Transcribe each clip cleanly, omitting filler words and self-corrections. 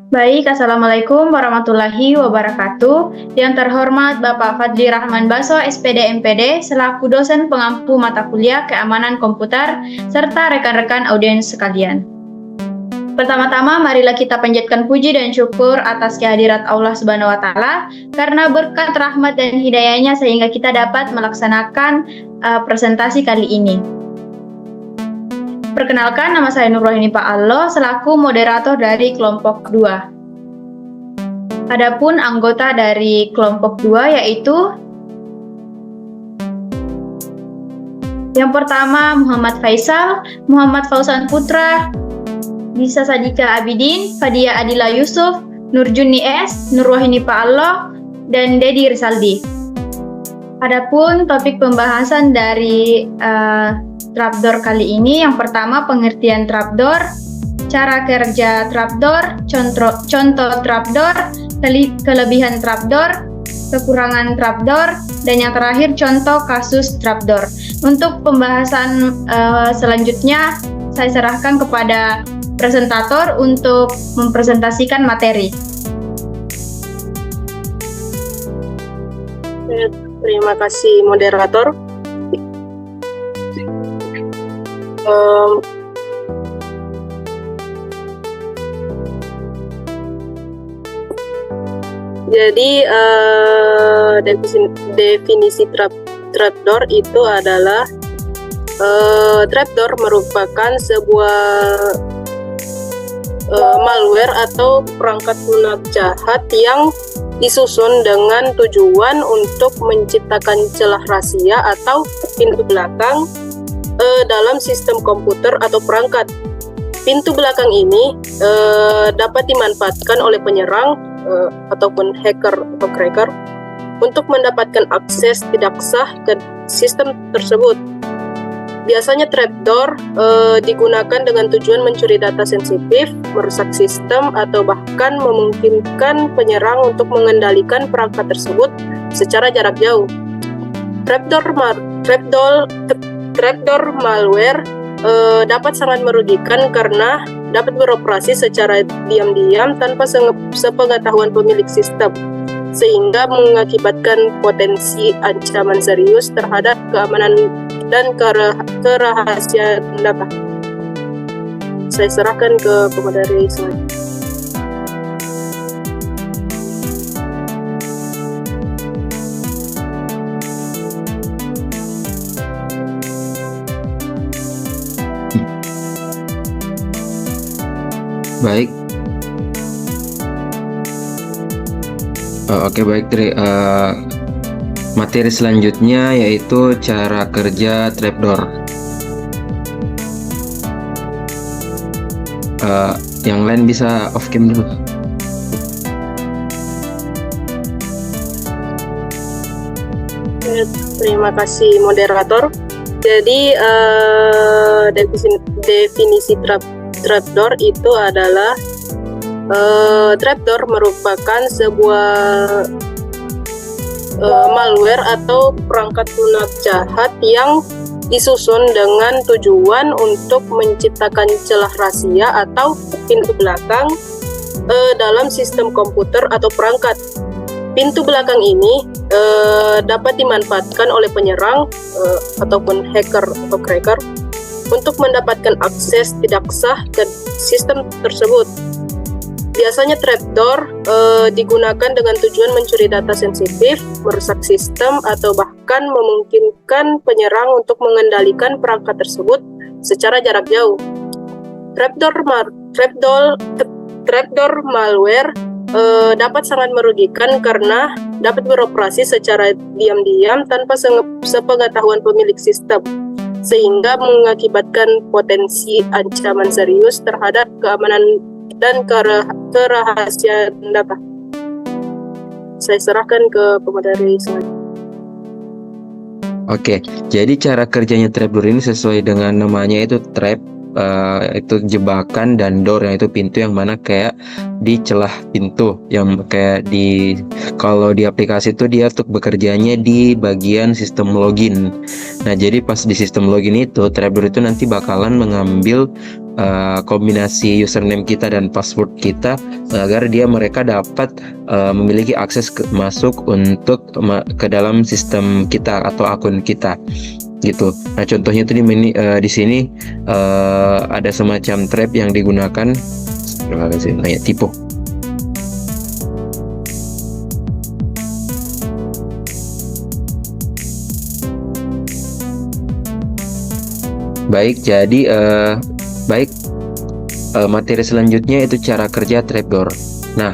Baik, Assalamualaikum warahmatullahi wabarakatuh. Yang terhormat Bapak Fadli Rahman Baso, SPD MPD, selaku dosen pengampu mata kuliah Keamanan Komputer, serta rekan-rekan audiens sekalian. Pertama-tama, marilah kita panjatkan puji dan syukur atas kehadirat Allah Subhanahu wa Ta'ala, karena berkat rahmat dan hidayahnya sehingga kita dapat melaksanakan presentasi kali ini. Perkenalkan, nama saya Nurrohini Pak Allah, selaku moderator dari kelompok 2. Adapun anggota dari kelompok 2 yaitu yang pertama Muhammad Faisal, Muhammad Fauzan Putra, Nisa Sadika Abidin, Fadia Adila Yusuf, Nurjuni S, Nurrohini Pak Allah, dan Dedi Rizaldi. Adapun topik pembahasan dari trapdoor kali ini, yang pertama pengertian trapdoor, cara kerja trapdoor, contoh trapdoor, kelebihan trapdoor, kekurangan trapdoor, dan yang terakhir contoh kasus trapdoor. Untuk pembahasan selanjutnya, saya serahkan kepada presentator untuk mempresentasikan materi. Terima kasih moderator. Jadi definisi trapdoor itu adalah trapdoor merupakan sebuah malware atau perangkat lunak jahat yang disusun dengan tujuan untuk menciptakan celah rahasia atau pintu belakang dalam sistem komputer atau perangkat. Pintu belakang ini dapat dimanfaatkan oleh penyerang ataupun hacker atau cracker untuk mendapatkan akses tidak sah ke sistem tersebut. Biasanya trapdoor digunakan dengan tujuan mencuri data sensitif, merusak sistem, atau bahkan memungkinkan penyerang untuk mengendalikan perangkat tersebut secara jarak jauh. Trapdoor malware dapat sangat merugikan karena dapat beroperasi secara diam-diam tanpa sepengetahuan pemilik sistem, sehingga mengakibatkan potensi ancaman serius terhadap keamanan dan kerahasiaan data. Saya serahkan ke pemateri selanjutnya. Baik. Oke, baik. Materi selanjutnya yaitu cara kerja trapdoor. Yang lain bisa off cam dulu. Terima kasih moderator. Jadi definisi trapdoor itu adalah trapdoor merupakan sebuah malware atau perangkat lunak jahat yang disusun dengan tujuan untuk menciptakan celah rahasia atau pintu belakang dalam sistem komputer atau perangkat. Pintu belakang ini dapat dimanfaatkan oleh penyerang ataupun hacker atau cracker untuk mendapatkan akses tidak sah ke sistem tersebut. Biasanya trapdoor digunakan dengan tujuan mencuri data sensitif, merusak sistem, atau bahkan memungkinkan penyerang untuk mengendalikan perangkat tersebut secara jarak jauh. Trapdoor malware dapat sangat merugikan karena dapat beroperasi secara diam-diam tanpa sepengetahuan pemilik sistem, sehingga mengakibatkan potensi ancaman serius terhadap keamanan dan kerahasiaan data. Saya serahkan ke pemateri selanjutnya. Oke, jadi cara kerjanya trapdoor ini sesuai dengan namanya, itu trap itu jebakan, dan door yang itu pintu, yang mana kayak di celah pintu, yang kayak kalau di aplikasi itu dia untuk bekerjanya di bagian sistem login. Nah, jadi pas di sistem login itu trapdoor itu nanti bakalan mengambil kombinasi username kita dan password kita agar mereka dapat memiliki akses masuk untuk ke dalam sistem kita atau akun kita gitu. Nah, contohnya tuh di sini ada semacam trap yang digunakan tipe. Baik, jadi materi selanjutnya itu cara kerja trapdoor. Nah,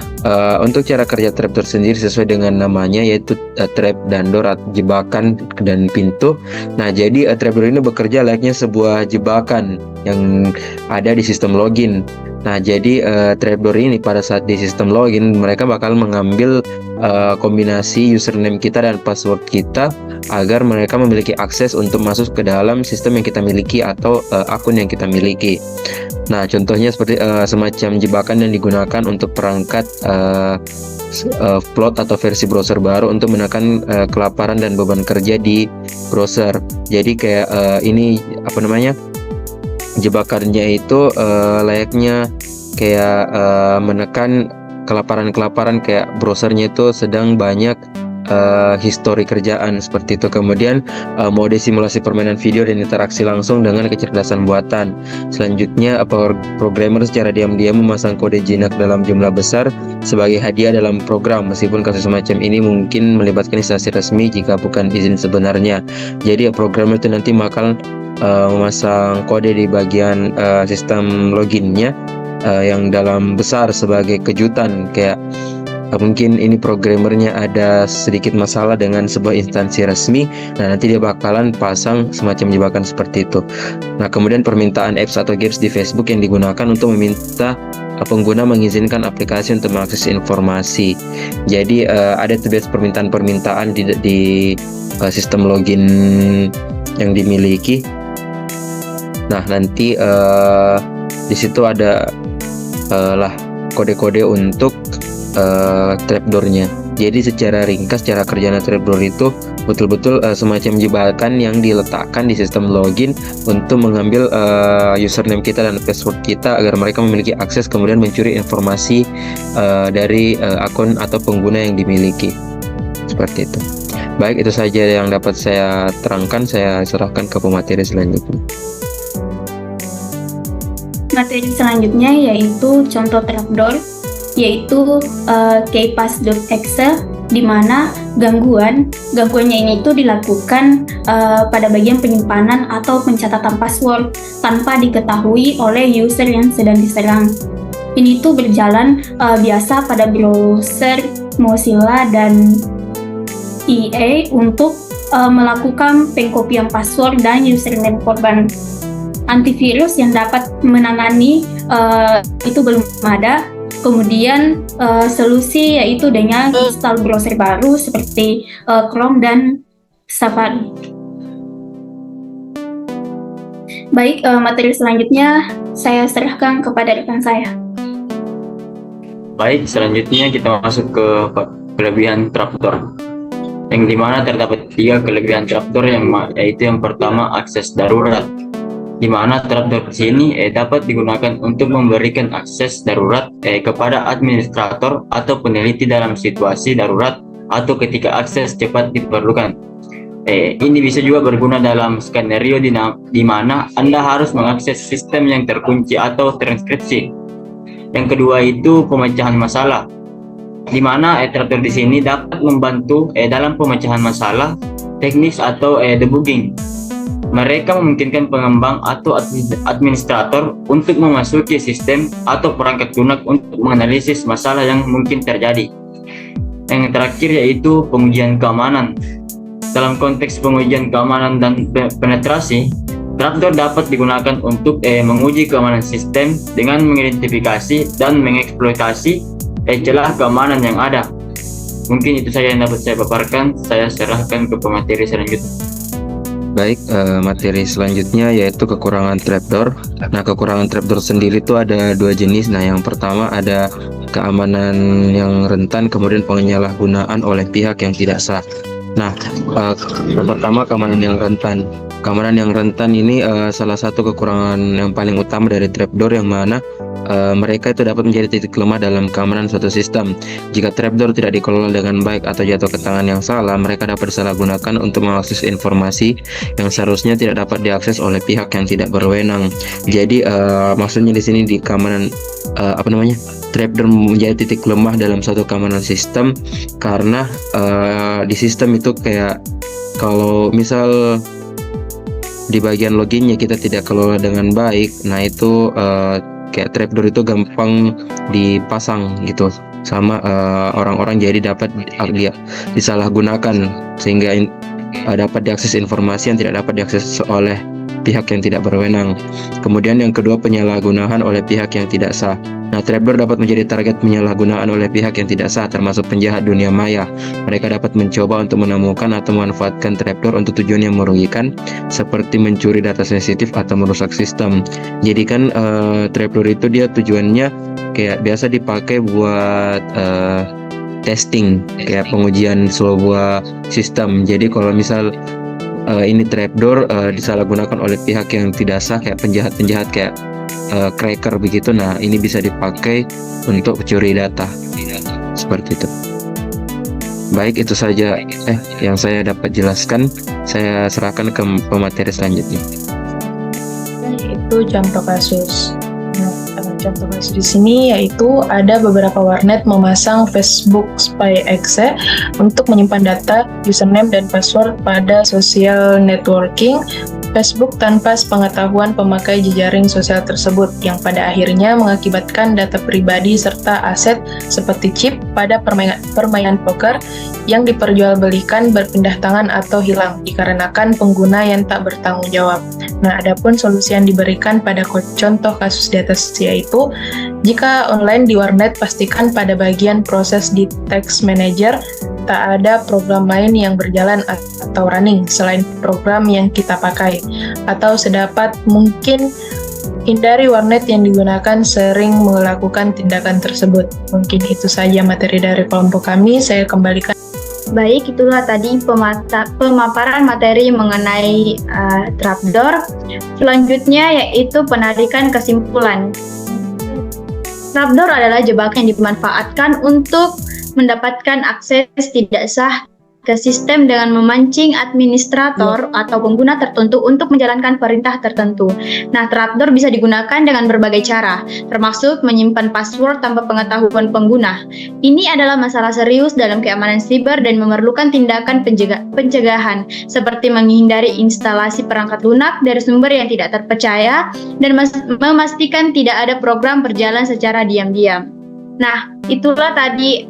untuk cara kerja trapdoor sendiri sesuai dengan namanya, yaitu trap dan door, jebakan dan pintu. Nah, jadi trapdoor ini bekerja layaknya sebuah jebakan yang ada di sistem login. Nah, jadi trapdoor ini pada saat di sistem login mereka bakal mengambil kombinasi username kita dan password kita agar mereka memiliki akses untuk masuk ke dalam sistem yang kita miliki atau akun yang kita miliki. Nah, contohnya seperti semacam jebakan yang digunakan untuk perangkat Float atau versi browser baru untuk menekan kelaparan dan beban kerja di browser. Jadi kayak ini jebakannya itu layaknya kayak menekan kelaparan kayak browsernya itu sedang banyak histori kerjaan seperti itu. Kemudian mode simulasi permainan video dan interaksi langsung dengan kecerdasan buatan. Selanjutnya programmer secara diam-diam memasang kode jinak dalam jumlah besar sebagai hadiah dalam program, meskipun kasus semacam ini mungkin melibatkan instansi resmi jika bukan izin sebenarnya. Jadi programmer itu nanti bakal memasang kode di bagian sistem loginnya yang dalam besar sebagai kejutan, kayak mungkin ini programmernya ada sedikit masalah dengan sebuah instansi resmi. Nah, nanti dia bakalan pasang semacam jebakan seperti itu. Nah, kemudian permintaan apps atau games di Facebook yang digunakan untuk meminta pengguna mengizinkan aplikasi untuk mengakses informasi. Jadi ada tuh biasa permintaan di sistem login yang dimiliki. Nah, nanti di situ ada kode-kode untuk trapdoor-nya. Jadi secara ringkas cara kerjanya trapdoor itu betul-betul semacam jebakan yang diletakkan di sistem login untuk mengambil username kita dan password kita agar mereka memiliki akses kemudian mencuri informasi dari akun atau pengguna yang dimiliki. Seperti itu. Baik, itu saja yang dapat saya terangkan. Saya serahkan ke pemateri selanjutnya. Materi selanjutnya yaitu contoh trapdoor, yaitu kpass.exe, di mana gangguannya ini itu dilakukan pada bagian penyimpanan atau pencatatan password tanpa diketahui oleh user yang sedang diserang. Ini tuh berjalan biasa pada browser Mozilla dan IE untuk melakukan pengkopian password dan username korban. Antivirus yang dapat menangani itu belum ada. Kemudian solusi yaitu dengan install browser baru seperti Chrome dan Safari. Baik, materi selanjutnya saya serahkan kepada rekan saya. Baik, selanjutnya kita masuk ke kelebihan trapdoor, yang dimana terdapat 3 kelebihan trapdoor, yaitu yang pertama akses darurat, di mana trapdoor di sini dapat digunakan untuk memberikan akses darurat kepada administrator atau peneliti dalam situasi darurat atau ketika akses cepat diperlukan. Ini bisa juga berguna dalam skenario di mana Anda harus mengakses sistem yang terkunci atau transkripsi. Yang kedua itu pemecahan masalah, di mana trapdoor di sini dapat membantu dalam pemecahan masalah teknis atau debugging. Mereka memungkinkan pengembang atau administrator untuk memasuki sistem atau perangkat lunak untuk menganalisis masalah yang mungkin terjadi. Yang terakhir yaitu pengujian keamanan. Dalam konteks pengujian keamanan dan penetrasi, trapdoor dapat digunakan untuk menguji keamanan sistem dengan mengidentifikasi dan mengeksploitasi celah keamanan yang ada. Mungkin itu saja yang dapat saya paparkan. Saya serahkan ke pemateri selanjutnya. Baik, materi selanjutnya yaitu kekurangan trapdoor. Nah, kekurangan trapdoor sendiri itu ada dua jenis. Nah, yang pertama ada keamanan yang rentan, kemudian penyalahgunaan oleh pihak yang tidak sah. Nah, yang pertama keamanan yang rentan. Keamanan yang rentan ini salah satu kekurangan yang paling utama dari trapdoor, yang mana mereka itu dapat menjadi titik lemah dalam keamanan suatu sistem. Jika trapdoor tidak dikelola dengan baik atau jatuh ke tangan yang salah, mereka dapat disalahgunakan untuk mengakses informasi yang seharusnya tidak dapat diakses oleh pihak yang tidak berwenang. Jadi maksudnya di sini di keamanan trapdoor menjadi titik lemah dalam suatu keamanan sistem, karena di sistem itu kayak kalau misal di bagian loginnya kita tidak kelola dengan baik, nah itu kayak trapdoor itu gampang dipasang gitu sama orang-orang, jadi dapat disalahgunakan sehingga dapat diakses informasi yang tidak dapat diakses oleh pihak yang tidak berwenang. Kemudian yang kedua, penyalahgunaan oleh pihak yang tidak sah. Nah, trapdoor dapat menjadi target penyalahgunaan oleh pihak yang tidak sah, termasuk penjahat dunia maya. Mereka dapat mencoba untuk menemukan atau memanfaatkan trapdoor untuk tujuan yang merugikan, seperti mencuri data sensitif atau merusak sistem. Jadi kan trapdoor itu dia tujuannya kayak biasa dipakai buat testing, kayak pengujian sebuah sistem. Jadi kalau misal ini trapdoor disalahgunakan oleh pihak yang tidak sah, kayak penjahat-penjahat kayak cracker begitu, nah ini bisa dipakai untuk mencuri data seperti itu. Baik, itu saja yang saya dapat jelaskan. Saya serahkan ke pemateri selanjutnya. Itu contoh kasus. Nah, contoh kasus di sini yaitu ada beberapa warnet memasang Facebook Spy Exe untuk menyimpan data, username, dan password pada social networking Facebook tanpa sepengetahuan pemakai jejaring sosial tersebut, yang pada akhirnya mengakibatkan data pribadi serta aset seperti chip pada permainan poker yang diperjualbelikan berpindah tangan atau hilang dikarenakan pengguna yang tak bertanggung jawab. Nah, adapun solusi yang diberikan pada contoh kasus di atas yaitu, jika online di warnet, pastikan pada bagian proses di text manager tak ada program lain yang berjalan atau running selain program yang kita pakai, atau sedapat mungkin hindari warnet yang digunakan sering melakukan tindakan tersebut. Mungkin itu saja materi dari kelompok kami. Saya kembalikan. Baik, itulah tadi pemaparan materi mengenai trapdoor. Selanjutnya yaitu penarikan kesimpulan. Trapdoor adalah jebakan yang dimanfaatkan untuk mendapatkan akses tidak sah ke sistem dengan memancing administrator atau pengguna tertentu untuk menjalankan perintah tertentu. Nah, trapdoor bisa digunakan dengan berbagai cara, termasuk menyimpan password tanpa pengetahuan pengguna. Ini adalah masalah serius dalam keamanan siber dan memerlukan tindakan pencegahan, seperti menghindari instalasi perangkat lunak dari sumber yang tidak terpercaya dan memastikan tidak ada program berjalan secara diam-diam. Nah, itulah tadi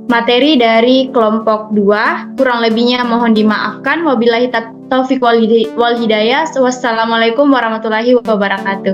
materi dari kelompok 2. Kurang lebihnya mohon dimaafkan. Wabillahi taufiq wal hidayah. Wassalamualaikum warahmatullahi wabarakatuh.